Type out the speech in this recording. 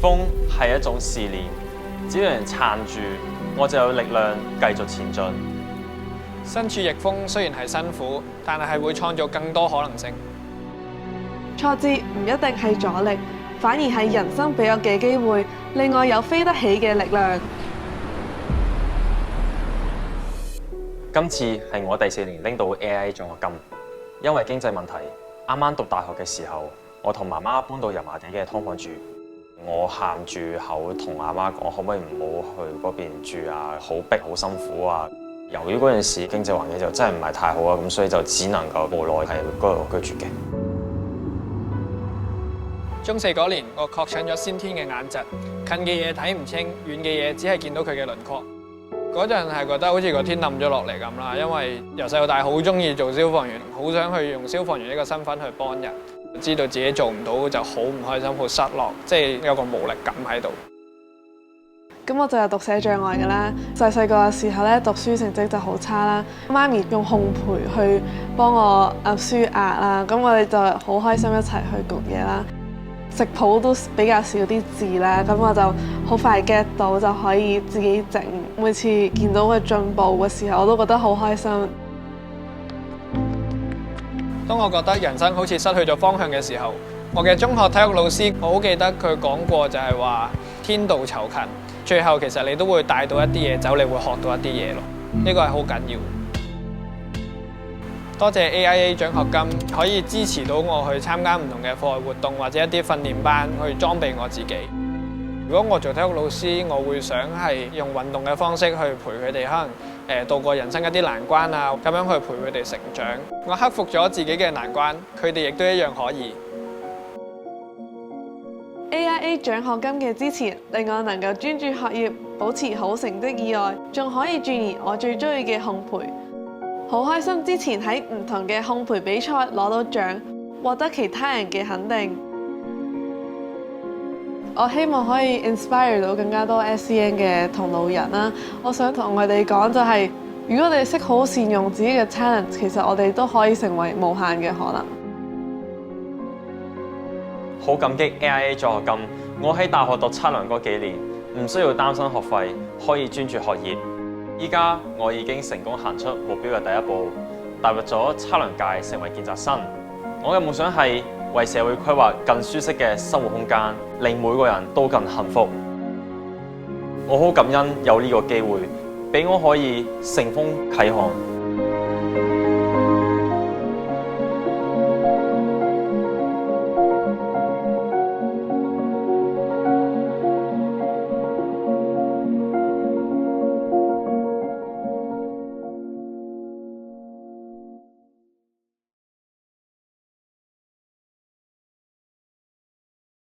風係一種試煉，只要有人撐住，我就有力量繼續前進。身處逆風雖然係辛苦，但係會創造更多可能性。挫折唔一定係阻力，反而係人生俾我嘅機會，令我有飛得起嘅力量。今次係我第4年拎到 AIA 獎學金，因為經濟問題，啱啱讀大學嘅時候，我同媽媽搬到油麻地嘅劏房住。我喊住口同阿媽講，可唔可以唔好去嗰邊住啊？好逼，好辛苦啊！由於嗰陣時經濟環境就真係唔係太好啊，咁所以就只能夠無奈喺嗰度居住嘅。中4嗰年，我確診咗先天嘅眼疾，近嘅嘢睇唔清，遠嘅嘢只係見到佢嘅輪廓。嗰陣係覺得好似個天冧咗落嚟咁啦，因為由細到大好中意做消防員，好想去用消防員呢個身份去幫人。知道自己做唔到就好唔開心，好失落，即係有個無力感喺度。咁我就有讀寫障礙㗎啦。細個嘅時候咧，讀書成績就好差啦。媽咪用烘焙去幫我舒壓啦，咁我哋就好開心一齊去焗嘢啦。食譜都比較少啲字啦，咁我就好快 get 到，就可以自己整。每次見到佢進步嘅時候，我都覺得好開心。當我覺得人生好似失去咗方向嘅時候，我嘅中學體育老師，我好記得佢講過就係話天道酬勤，最後其實你都會帶到一啲嘢走，你會學到一啲嘢咯。呢個係好緊要。多謝 AIA 獎學金可以支持到我去參加唔同嘅課外活動或者一啲訓練班去裝備我自己。如果我做體育老師，我會想係用運動嘅方式去陪佢哋，可能渡過人生一啲難關啊，咁樣去陪佢哋成長。我克服咗自己嘅難關，佢哋亦都一樣可以。AIA 獎學金嘅支持，令我能夠專注學業，保持好成績以外，仲可以鑽研我最中意嘅烘焙。好開心之前喺唔同嘅烘焙比賽攞到獎，獲得其他人嘅肯定。我希望可以 inspire 到更加多 SEN 嘅同路人啦。我想同佢哋講就係，如果你哋識好善用自己嘅 talent， 其實我哋都可以成為無限嘅可能。好感激 AIA 獎學金，我喺大學讀測量嗰幾年，唔需要擔心學費，可以專注學業。依家我已經成功行出目標嘅第一步，踏入咗測量界，成為見習生。我嘅夢想係為社會規劃更舒適嘅生活空間，令每個人都更幸福。我好感恩有呢個機會，俾我可以乘風啟航。